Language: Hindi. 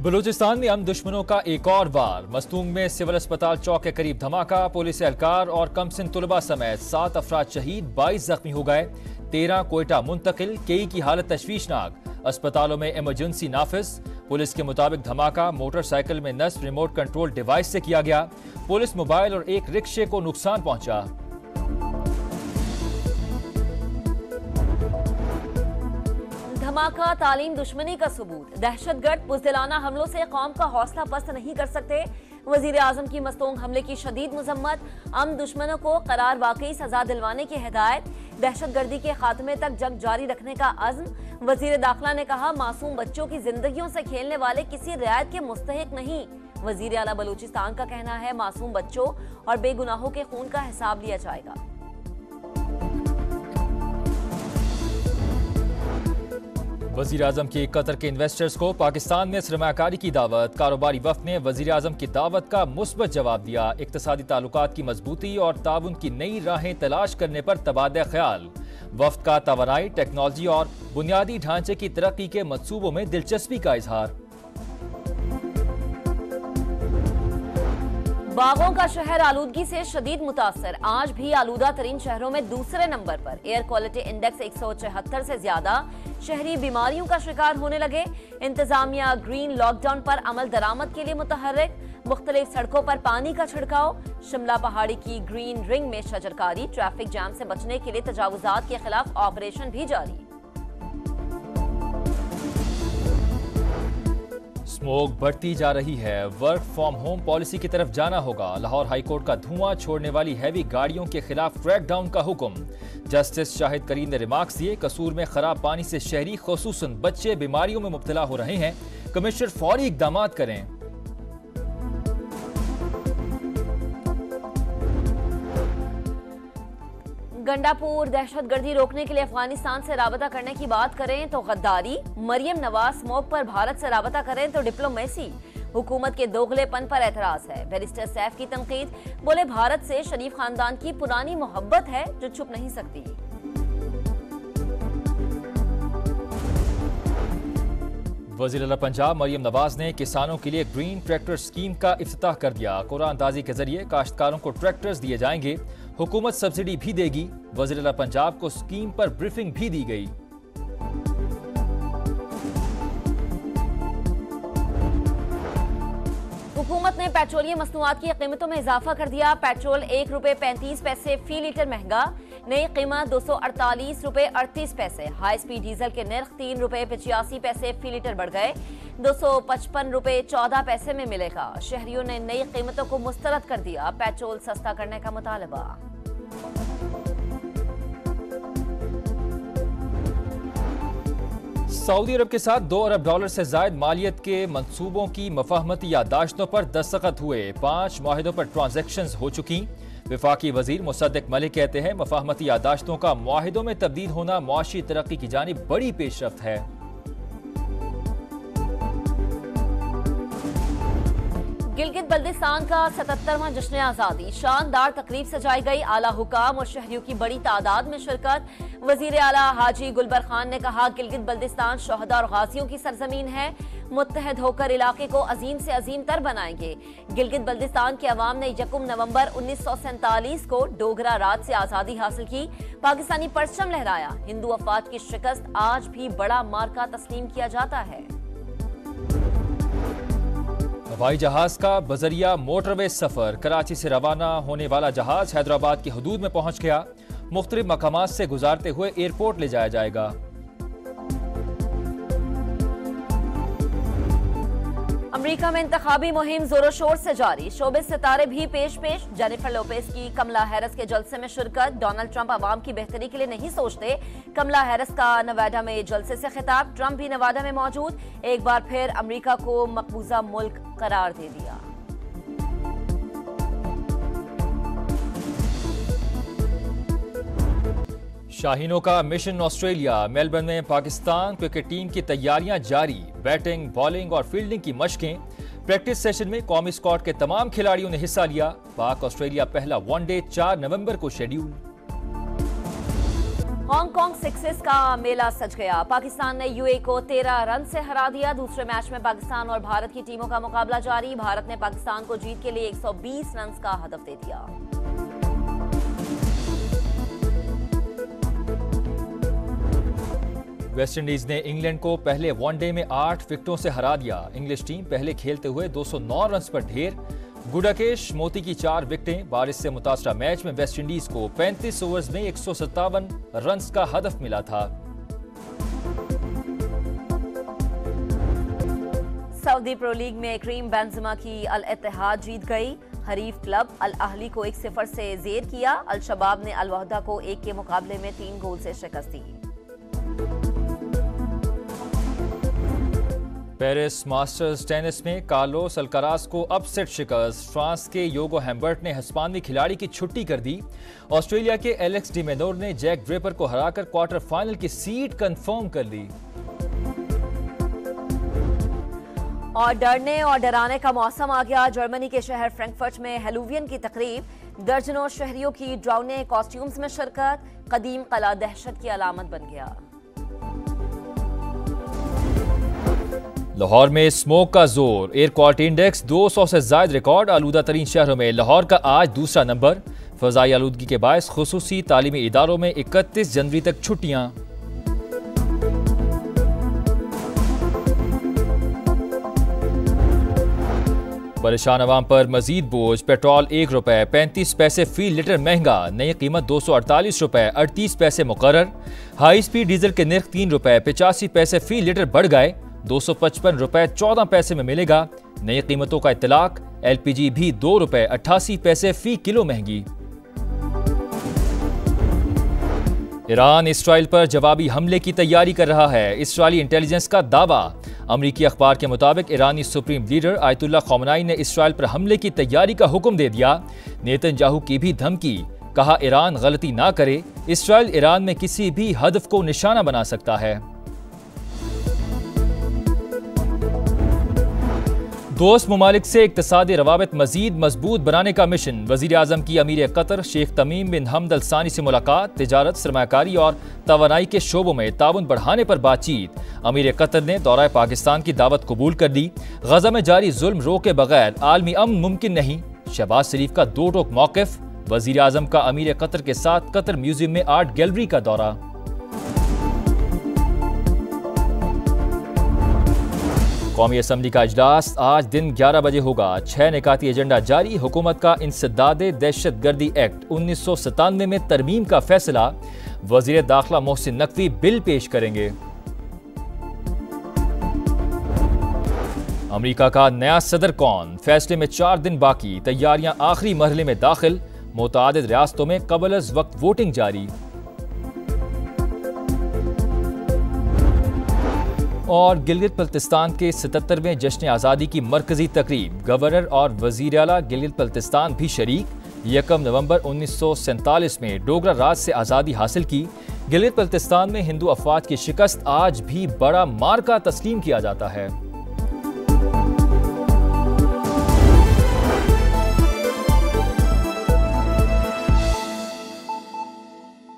बलूचिस्तान में हम दुश्मनों का एक और वार। मस्तूंग में सिविल अस्पताल चौक के करीब धमाका। पुलिस एहलकार और कमसिन तुलबा समेत 7 अफराद शहीद, 22 जख्मी हो गए। 13 कोयटा मुंतकिल, कई की हालत तशवीशनाक। अस्पतालों में इमरजेंसी नाफिज। पुलिस के मुताबिक धमाका मोटरसाइकिल में नस्ब रिमोट कंट्रोल डिवाइस से किया गया। पुलिस मोबाइल और एक रिक्शे को नुकसान पहुंचा। धमाका तालीम दुश्मनी का सबूत। दहशतगर्द बुज़दिलाना हमलों से कौम का हौसला पस्त नहीं कर सकते। वजीर आजम की मस्तूंग हमले की शदीद मजम्मत। हम दुश्मनों को करार वाकई सजा दिलवाने की हिदायत। दहशतगर्दी के खात्मे तक जंग जारी रखने का अज़्म। वजीर दाखिला ने कहा, मासूम बच्चों की जिंदगियों से खेलने वाले किसी रियायत के मुस्तहिक नहीं। वजीर आला बलूचिस्तान का कहना है, मासूम बच्चों और बेगुनाहों के खून का हिसाब लिया जाएगा। वजीर आजम की कतर के इन्वेस्टर्स को पाकिस्तान में सरमायाकारी की दावत। कारोबारी वफ्द ने वजीर आजम की दावत का मुस्बत जवाब दिया। इक्तसादी ताल्लुकात की मजबूती और ताउन की नई राहें तलाश करने पर तबादला ख्याल। वफ्द का तवानाई, टेक्नोलॉजी और बुनियादी ढांचे की तरक्की के मंसूबों में दिलचस्पी का इजहार। बागों का शहर आलूदगी से शदीद मुतासर। आज भी आलूदा तरीन शहरों में दूसरे नंबर पर। एयर क्वालिटी इंडेक्स 174 से ज्यादा। शहरी बीमारियों का शिकार होने लगे। इंतजामिया ग्रीन लॉकडाउन पर अमल दरामद के लिए मुतहर्रिक। मुख्तलिफ सड़कों पर पानी का छिड़काव। शिमला पहाड़ी की ग्रीन रिंग में शजरकारी। ट्रैफिक जाम से बचने के लिए तजावुजात के खिलाफ ऑपरेशन भी जारी। स्मोक बढ़ती जा रही है। वर्क फ्रॉम होम पॉलिसी की तरफ जाना होगा। लाहौर हाईकोर्ट का धुआं छोड़ने वाली हैवी गाड़ियों के खिलाफ क्रैकडाउन का हुक्म। जस्टिस शाहिद करीम ने रिमार्क्स दिए, कसूर में खराब पानी से शहरी खुसूसन बच्चे बीमारियों में मुब्तला हो रहे हैं। कमिश्नर फौरी इकदाम करें। गंडापुर दहशतगर्दी रोकने के लिए अफगानिस्तान से राबता करने की बात करें तो गद्दारी। मरियम नवाज स्मोक पर भारत से राबता करें तो डिप्लोमेसी। हुकूमत के दोगलेपन पर एतराज है। बैरिस्टर सैफ की तनकीद, बोले भारत से शरीफ खानदान की पुरानी मोहब्बत है जो छुप नहीं सकती। वज़ीर आला पंजाब मरियम नवाज ने किसानों के लिए ग्रीन ट्रैक्टर स्कीम का इफ्तिताह कर दिया। कुरानंदाजी के जरिए काश्तकारों को ट्रैक्टर्स दिए जाएंगे। हुकूमत सब्सिडी भी देगी। वज़ीर आला पंजाब को स्कीम पर ब्रीफिंग भी दी गई। हुकूमत ने पेट्रोलियम मसनूआत की कीमतों में इजाफा कर दिया। पेट्रोल ₹1.35 फी लीटर महंगा। नई कीमत ₹248.38। हाई स्पीड डीजल के निर्ख ₹3.85 फी लीटर बढ़ गए। ₹255.14 में मिलेगा। शहरियों ने नई कीमतों को मुस्तरद कर दिया। पेट्रोल सस्ता करने का मुतालबा। सऊदी अरब के साथ $2 अरब से जायद मालियत के मंसूबों की मफाहमती यादाश्तों पर दस्तखत हुए। 5 मुआहिदों पर ट्रांजैक्शंस हो चुकी। विफाकी वजीर मुसद्दिक मलिक कहते हैं, मफाहमती यादाश्तों का मुआहिदों में तब्दील होना मुआशी तरक्की की जानिब बड़ी पेशरफ्त है। गिलगित बल्दिस्तान का 77वां जश्न आज़ादी। शानदार तकरीब सजाई गई। आला हुकाम और शहरियों की बड़ी तादाद में शिरकत। वजीर आला हाजी गुलबर खान ने कहा, गिलगित बल्दिस्तान शहदा और गाजियों की सरजमीन है। मुत्तहद होकर इलाके को अजीम से अजीम तर बनाएंगे। गिलगित बल्दिस्तान के अवाम ने 1 नवंबर 1947 को डोगरा राज से आज़ादी हासिल की। पाकिस्तानी परचम लहराया। हिंदू अफवाज की शिकस्त आज भी बड़ा मार्का तस्लीम किया जाता है। हवाई जहाज का बजरिया मोटरवे सफर। कराची से रवाना होने वाला जहाज हैदराबाद की हदूद में पहुंच गया। मुख्तलिफ मकामात से गुजारते हुए एयरपोर्ट ले जाया जाएगा। अमेरिका में इंतखाबी मुहिम जोरों शोर से जारी। शोबिस सितारे भी पेश। जेनिफर लोपेज की कमला हैरिस के जलसे में शिरकत। डोनाल्ड ट्रंप अवाम की बेहतरी के लिए नहीं सोचते। कमला हैरिस का नवाडा में जलसे से खिताब। ट्रंप भी नवाडा में मौजूद। एक बार फिर अमेरिका को मकबूजा मुल्क करार दे दिया। शाहीनों का मिशन ऑस्ट्रेलिया। मेलबर्न में पाकिस्तान क्रिकेट टीम की तैयारियां जारी। बैटिंग, बॉलिंग और फील्डिंग की मशकें। प्रैक्टिस सेशन में कौमी स्क्वाड के तमाम खिलाड़ियों ने हिस्सा लिया। पाक ऑस्ट्रेलिया पहला वनडे 4 नवंबर को शेड्यूल। हांगकांग सिक्सेस का मेला सज गया। पाकिस्तान ने यूएई को 13 रन से हरा दिया। दूसरे मैच में पाकिस्तान और भारत की टीमों का मुकाबला जारी। भारत ने पाकिस्तान को जीत के लिए 120 रन का हदफ दे दिया। वेस्टइंडीज ने इंग्लैंड को पहले वनडे में 8 विकेटों से हरा दिया। इंग्लिश टीम पहले खेलते हुए 209 रन पर ढेर। गुडाकेश मोती की 4 विकेटें। बारिश से मुतासरा मैच में वेस्टइंडीज को 35 ओवर्स में 157 रन का हदफ मिला था। सऊदी प्रो लीग में करीम बेंजेमा की अल इत्तेहाद जीत गई। हरीफ क्लब अल अहली को 1-0 से जेर किया। अल शबाब ने अल वहदा को 1 के मुकाबले में 3 गोल से शिकस्त दी। पेरिस मास्टर्स टेनिस में कार्लोस अल्काराज को अपसेट शिकस्त। फ्रांस के योगो हैम्बर्ट ने हिस्पानी खिलाड़ी की छुट्टी कर दी। ऑस्ट्रेलिया के एलेक्स डी मेनोर ने जैक ड्रेपर को हराकर क्वार्टर फाइनल की सीट कंफर्म कर ली। और डरने और डराने का मौसम आ गया। जर्मनी के शहर फ्रैंकफर्ट में हेलोवीन की तकरीब। दर्जनों शहरियों की ड्राउने कॉस्ट्यूम्स में शिरकत। कदीम कला दहशत की अलामत बन गया। लाहौर में स्मोक का जोर। एयर क्वालिटी इंडेक्स 200 से ज्यादा रिकॉर्ड। आलूदा तरीन शहरों में लाहौर का आज दूसरा नंबर। फजाई आलूदगी के बायस खुसूसी तालीमी इदारों में 31 जनवरी तक छुट्टियां। परेशान अवाम पर मजीद बोझ। पेट्रोल 1 रुपए 35 पैसे फी लीटर महंगा। नई कीमत 248 रुपए 38 पैसे मुकर्रर। हाई स्पीड डीजल के निर्ख 3 रुपए 85 पैसे फी लीटर बढ़ गए। 255 रुपए 14 पैसे में मिलेगा। नई कीमतों का इत्तलाक। एलपीजी भी 2 रुपए 88 पैसे फी किलो महंगी। ईरान इसराइल पर जवाबी हमले की तैयारी कर रहा है। इसराइली इंटेलिजेंस का दावा। अमरीकी अखबार के मुताबिक ईरानी सुप्रीम लीडर आयतुल्लाह खौमेनी ने इसराइल पर हमले की तैयारी का हुक्म दे दिया। नेतन्याहू की भी धमकी। कहा ईरान गलती ना करे। इसराइल ईरान में किसी भी हदफ को निशाना बना सकता है। दोस्त ममालिक से इक्तिसादी रवाबित मजीद मजबूत बनाने का मिशन। वजीर आजम की अमीर कतर शेख तमीम बिन हमद अल सानी से मुलाकात। तिजारत, सरमायाकारी और तवानाई के शोबों में ताउन बढ़ाने पर बातचीत। अमीर कतर ने दौरा पाकिस्तान की दावत कबूल कर ली। गजा में जारी जुल्म रोके बगैर आलमी अमन मुमकिन नहीं। शहबाज शरीफ का 2 टोक मौकिफ। वजीर आजम का अमीर कतर के साथ कतर म्यूजियम में आर्ट गैलरी का दौरा। कौमी असम्बली का इजलास आज दिन 11 बजे होगा। 6 निकाती एजेंडा जारी। हुकूमत का इंसदादे दहशतगर्दी एक्ट 1997 में तरमीम का फैसला। वजीर दाखिला मोहसिन नकवी बिल पेश करेंगे। अमेरिका का नया सदर कौन? फैसले में 4 दिन बाकी। तैयारियां आखिरी मरहले में दाखिल। मुतादिद रियासतों में कबल अज वक्त वोटिंग जारी। और गिलगित बल्तिस्तान के 77वें जश्न आज़ादी की मरकजी तकरीब। गवर्नर और वजीर आला गिलगित बल्तिस्तान भी शरीक। 1 नवंबर 1947 में डोगरा राज से आज़ादी हासिल की। गिलगित बल्तिस्तान में हिंदू अफवाज की शिकस्त आज भी बड़ा मार्का तस्लीम किया जाता है।